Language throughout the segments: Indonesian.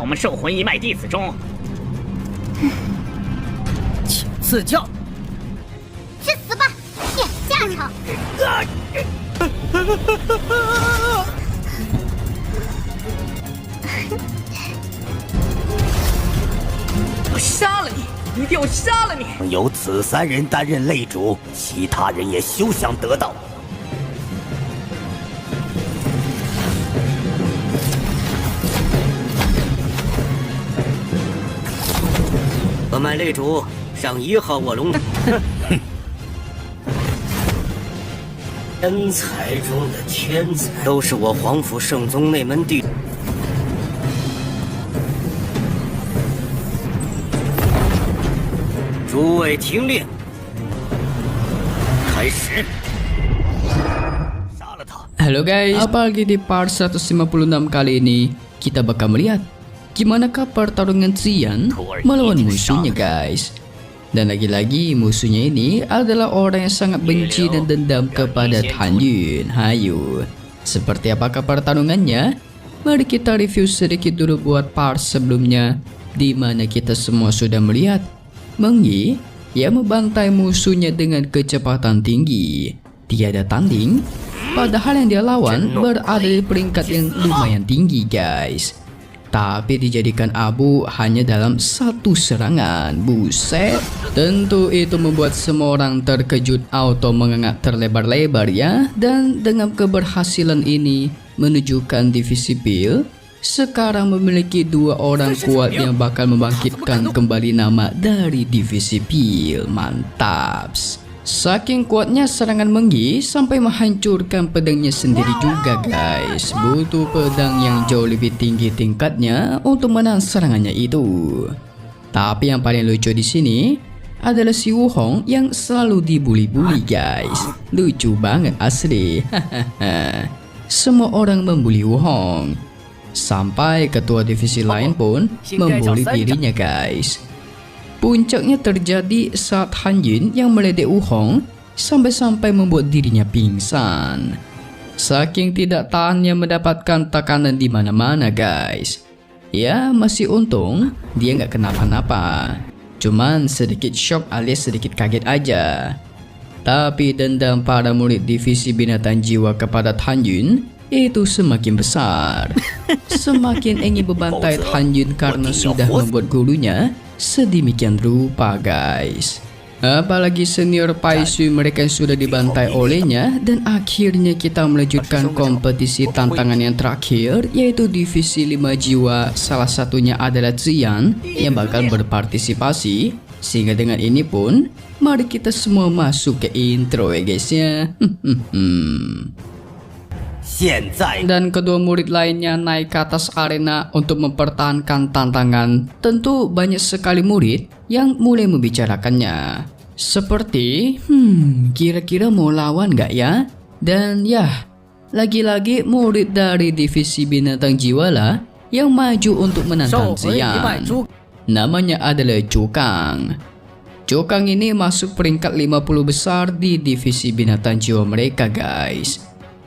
我们兽魂一脉弟子中，请赐教。去死吧，见下场！我杀了你！一定要杀了你！由此3人担任擂主，其他人也休想得到。我们擂主上1号卧龙。天才中的天才，都是我皇府圣宗内门弟子。诸位听令，开始。杀了他。 Halo guys, apalagi di part 156 kali ini kita bakal melihat gimanakah pertarungan Xian melawan musuhnya guys. Dan lagi-lagi musuhnya ini adalah orang yang sangat benci dan dendam kepada Tan Yun. Hayu, seperti apakah pertarungannya? Mari kita review sedikit dulu buat part sebelumnya, di mana kita semua sudah melihat Meng Yi yang membantai musuhnya dengan kecepatan tinggi. Tiada tanding, padahal yang dia lawan berada di peringkat yang lumayan tinggi guys. Tapi dijadikan abu hanya dalam satu serangan. Buset. Tentu itu membuat semua orang terkejut atau mengangkat terlebar-lebar ya. Dan dengan keberhasilan ini menunjukkan divisi Pil sekarang memiliki 2 orang kuat yang bakal membangkitkan kembali nama dari divisi Pil. Mantaps. Saking kuatnya serangan Meng Yi sampai menghancurkan pedangnya sendiri juga guys. Butuh pedang yang jauh lebih tinggi tingkatnya untuk menahan serangannya itu. Tapi yang paling lucu di sini adalah si Wuhong yang selalu dibully-bully guys. Lucu banget asli. Semua orang membuli Wuhong. Sampai ketua divisi lain pun membuli dirinya guys. Puncaknya terjadi saat Han Yun yang meledek Wuhong sampai-sampai membuat dirinya pingsan. Saking tidak tahannya mendapatkan tekanan di mana-mana guys. Ya masih untung dia nggak kenapa-napa. Cuman sedikit shock alias sedikit kaget aja. Tapi dendam para murid divisi binatang jiwa kepada Tan Yun itu semakin besar. Semakin ingin membantai Tan Yun karena sudah membuat gurunya sedemikian rupa guys. Apalagi senior Pai Sui mereka yang sudah dibantai olehnya. Dan akhirnya kita melanjutkan kompetisi tantangan yang terakhir, yaitu divisi 5 jiwa. Salah satunya adalah Xian yang bakal berpartisipasi. Sehingga dengan ini pun mari kita semua masuk ke intro ya guys ya. Dan kedua murid lainnya naik ke atas arena untuk mempertahankan tantangan. Tentu banyak sekali murid yang mulai membicarakannya. Seperti, kira-kira mau lawan gak ya? Dan ya, lagi-lagi murid dari divisi binatang jiwa lah yang maju untuk menantang Xian. Namanya adalah Cukang. Cukang ini masuk peringkat 50 besar di divisi binatang jiwa mereka guys.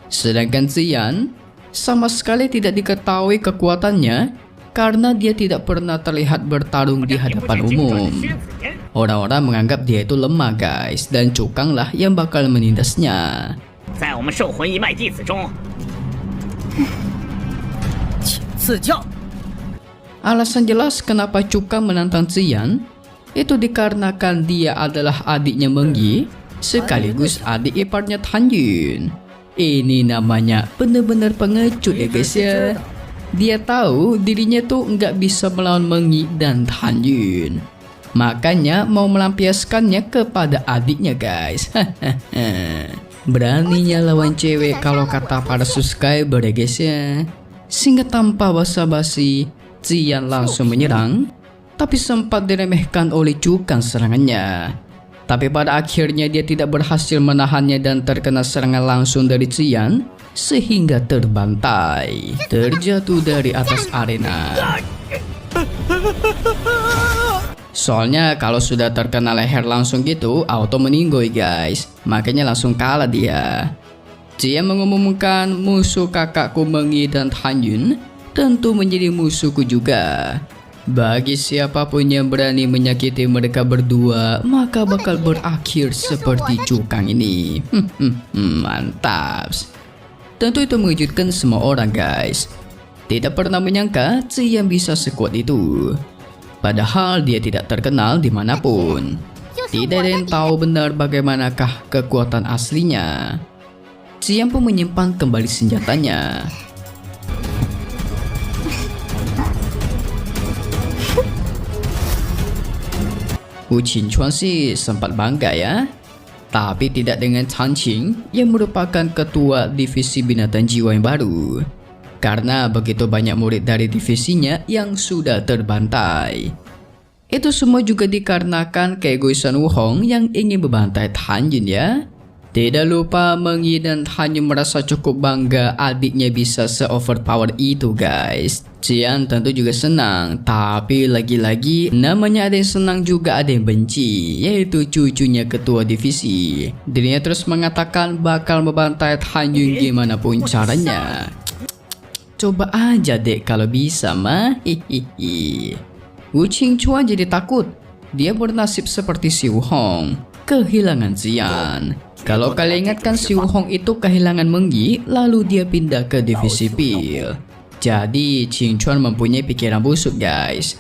Sedangkan Xian sama sekali tidak diketahui kekuatannya karena dia tidak pernah terlihat bertarung di hadapan umum. Orang-orang menganggap dia itu lemah guys, dan Cukang lah yang bakal menindasnya. Alasan jelas kenapa Cukang menantang Xian itu dikarenakan dia adalah adiknya Meng Yi sekaligus adik iparnya Tan Yun. Ini namanya bener-bener pengecut ya guys ya. Dia tahu dirinya tuh nggak bisa melawan Meng Yi dan Tan Yun. Makanya mau melampiaskannya kepada adiknya guys. Beraninya lawan cewek kalau kata para subscriber ya guys ya. Sehingga tanpa basa-basi Xian langsung menyerang. Tapi sempat diremehkan oleh Cukang serangannya. Tapi pada akhirnya dia tidak berhasil menahannya dan terkena serangan langsung dari Xian sehingga terbantai, terjatuh dari atas arena. Soalnya kalau sudah terkena leher langsung gitu auto meninggoy guys, makanya langsung kalah dia. Xian mengumumkan musuh kakakku Meng Yi dan Tan Yun tentu menjadi musuhku juga. Bagi siapapun yang berani menyakiti mereka berdua, maka bakal berakhir seperti Cukang ini. Mantap. Tentu itu mengejutkan semua orang guys. Tidak pernah menyangka Ziyan bisa sekuat itu. Padahal dia tidak terkenal dimanapun. Tidak ada yang tahu benar bagaimanakah kekuatan aslinya. Ziyan pun menyimpan kembali senjatanya. Wu Qingchuan sih sempat bangga ya, tapi tidak dengan Chan Qing yang merupakan ketua divisi binatang jiwa yang baru, karena begitu banyak murid dari divisinya yang sudah terbantai. Itu semua juga dikarenakan keegoisan Wu Hong yang ingin membantai Tan Yin ya. Tidak lupa Meng Yi dan Tan Yin merasa cukup bangga adiknya bisa se-overpower itu guys. Ziyan tentu juga senang, tapi lagi-lagi namanya ada yang senang juga ada yang benci, yaitu cucunya ketua divisi. Dirinya terus mengatakan bakal membantai Tan Yin gimana pun caranya. Coba aja dek kalau bisa mah. Wu Qingchuan jadi takut. Dia bernasib seperti si Wu Hong, kehilangan Ziyan. Kalau kalian ingatkan si Wu Hong itu kehilangan Meng Yi, lalu dia pindah ke divisi pil. Jadi Qingchuan mempunyai pikiran busuk guys.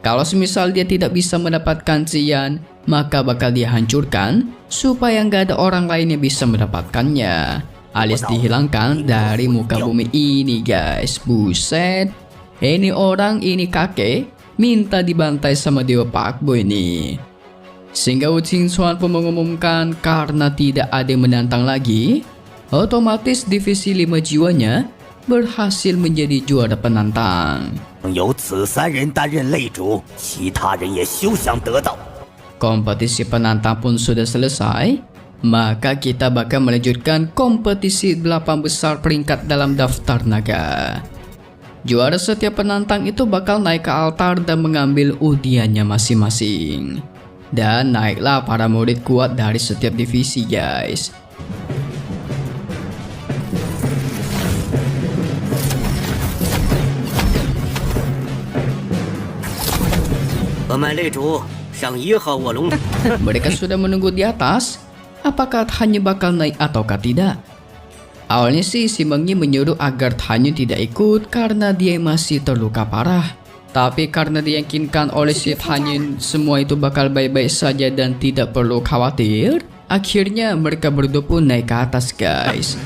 Kalau semisal dia tidak bisa mendapatkan Ziyan, maka bakal dia hancurkan supaya nggak ada orang lain yang bisa mendapatkannya, alias dihilangkan dari muka bumi ini guys. Buset, ini orang ini kakek minta dibantai sama Dewa Pak Boy ini. Sehingga Wu Qingchuan pun mengumumkan karena tidak ada yang menantang lagi, otomatis divisi 5 jiwanya berhasil menjadi juara penantang. 由此3人担任擂主，其他人也休想得到。 Kompetisi penantang pun sudah selesai, maka kita bakal melanjutkan kompetisi 8 besar peringkat dalam daftar naga. Juara setiap penantang itu bakal naik ke altar dan mengambil undiannya masing-masing. Dan naiklah para murid kuat dari setiap divisi guys. Mereka sudah menunggu di atas. Apakah hanya bakal naik ataukah tidak? Awalnya sih si Meng Yi menyuruh agar Tan Yin tidak ikut karena dia masih terluka parah. Tapi karena diyakinkan oleh si Tan Yin semua itu bakal baik-baik saja dan tidak perlu khawatir, akhirnya mereka berdua pun naik ke atas guys.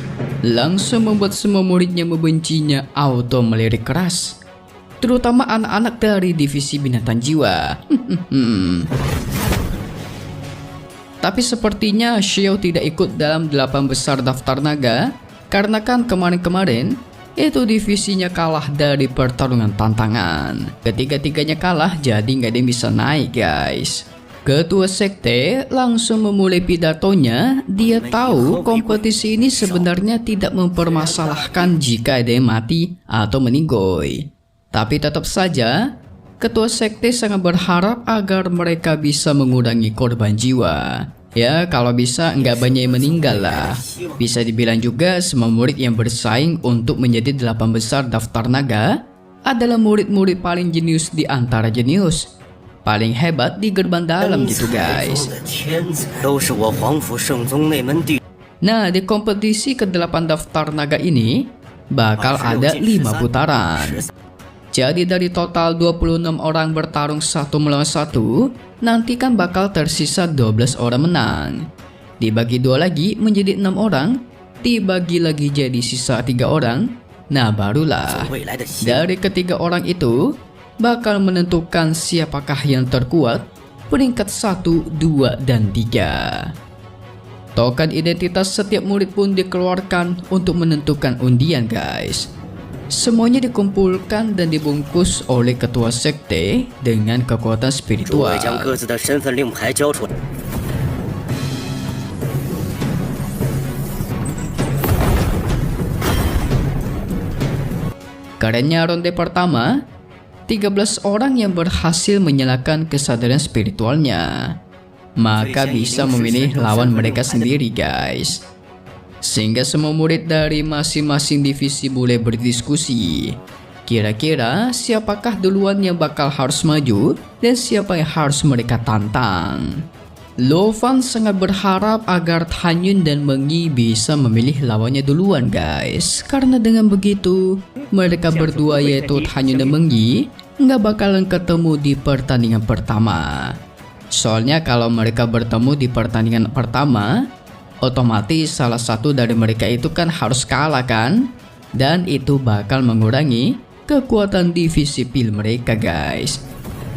Langsung membuat semua muridnya membencinya auto melirik keras, terutama anak-anak dari divisi binatang jiwa. Tapi sepertinya Xiao tidak ikut dalam 8 besar daftar naga, karena kan kemarin-kemarin itu divisinya kalah dari pertarungan tantangan. Ketiga-tiganya kalah, jadi nggak ada yang bisa naik guys. Ketua sekte langsung memulai pidatonya. Dia tahu kompetisi ini sebenarnya tidak mempermasalahkan jika ada yang mati atau meninggoy. Tapi tetap saja ketua sekte sangat berharap agar mereka bisa mengurangi korban jiwa. Ya kalau bisa nggak banyak yang meninggal lah. Bisa dibilang juga semua murid yang bersaing untuk menjadi 8 besar daftar naga adalah murid-murid paling jenius di antara jenius, paling hebat di gerbang dalam gitu guys. Nah di kompetisi ke-8 daftar naga ini bakal ada 5 putaran. Jadi dari total 26 orang bertarung 1 melawan 1, nanti kan bakal tersisa 12 orang menang. Dibagi 2 lagi menjadi 6 orang, dibagi lagi jadi sisa 3 orang. Nah barulah dari ketiga orang itu bakal menentukan siapakah yang terkuat peringkat 1, 2, dan 3. Token identitas setiap murid pun dikeluarkan untuk menentukan undian guys. Semuanya dikumpulkan dan dibungkus oleh ketua sekte dengan kekuatan spiritual. Karena ronde pertama, 13 orang yang berhasil menyalakan kesadaran spiritualnya, maka bisa memilih lawan mereka sendiri guys. Sehingga semua murid dari masing-masing divisi boleh berdiskusi Kira-kira siapakah duluan yang bakal harus maju dan siapa yang harus mereka tantang? Lovan sangat berharap agar Tanyun dan Mengyi bisa memilih lawannya duluan guys. Karena dengan begitu, mereka berdua yaitu Tanyun dan Mengyi nggak bakalan ketemu di pertandingan pertama. Soalnya kalau mereka bertemu di pertandingan pertama, otomatis salah satu dari mereka itu kan harus kalah kan? Dan itu bakal mengurangi kekuatan divisi pil mereka guys.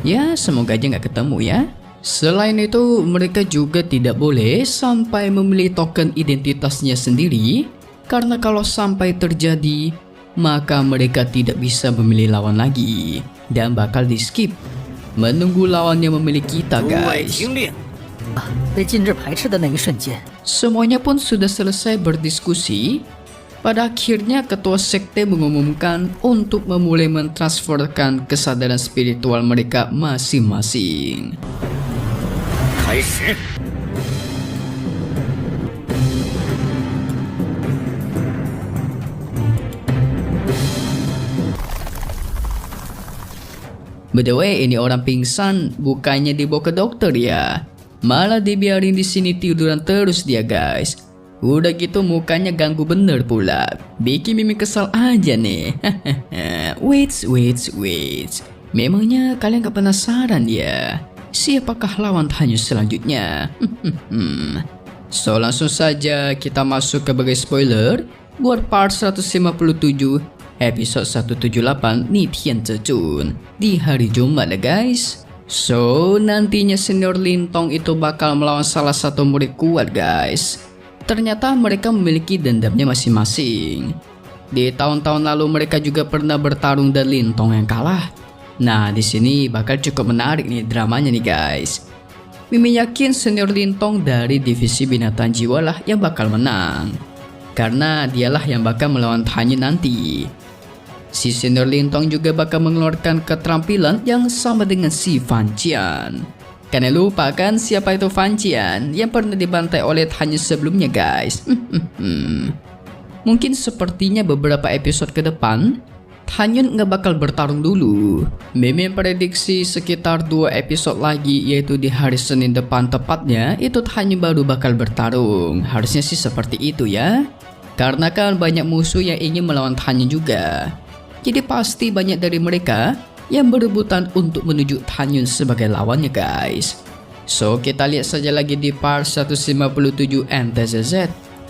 Ya semoga aja nggak ketemu ya. Selain itu mereka juga tidak boleh sampai memilih token identitasnya sendiri. Karena kalau sampai terjadi, maka mereka tidak bisa memilih lawan lagi dan bakal di skip menunggu lawannya memilih kita guys. 被禁制排斥的那一瞬间， Semuanya pun sudah selesai berdiskusi. Pada akhirnya ketua sekte mengumumkan untuk memulai mentransferkan kesadaran spiritual mereka masing-masing. 开始。 By the way, ini orang pingsan bukannya dibawa ke dokter ya. Malah dibiarin di sini tiduran terus dia guys. Udah gitu mukanya ganggu bener pula. Bikin Mimi kesal aja nih. Wait. Memangnya kalian gak penasaran ya? Siapakah lawan Tanyun selanjutnya? So langsung saja kita masuk ke bagian spoiler buat part 157 episode 178 Nitian Zejun di hari Jumat guys. So nantinya senior Lintong itu bakal melawan salah satu murid kuat guys. Ternyata mereka memiliki dendamnya masing-masing. Di tahun-tahun lalu mereka juga pernah bertarung dan Lintong yang kalah. Nah di sini bakal cukup menarik nih dramanya nih guys. Mimi yakin senior Lintong dari divisi binatang jiwa lah yang bakal menang. Karena dialah yang bakal melawan Tanyun nanti. Si senior Lintong juga bakal mengeluarkan keterampilan yang sama dengan si Fan Jian. Kalian lupa kan siapa itu Fan Jian yang pernah dibantai oleh Tanyun sebelumnya guys. Mungkin sepertinya beberapa episode ke depan Tanyun nggak bakal bertarung dulu. Mimi prediksi sekitar 2 episode lagi yaitu di hari Senin depan tepatnya itu Tanyun baru bakal bertarung. Harusnya sih seperti itu ya. Karena kan banyak musuh yang ingin melawan Tanyun juga. Jadi pasti banyak dari mereka yang berebutan untuk menuju Tanyun sebagai lawannya guys. So kita lihat saja lagi di part 157 NTZZ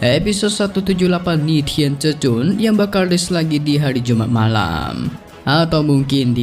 episode 178 Nitian Zejun yang bakal rilis lagi di hari Jumat malam. Atau mungkin di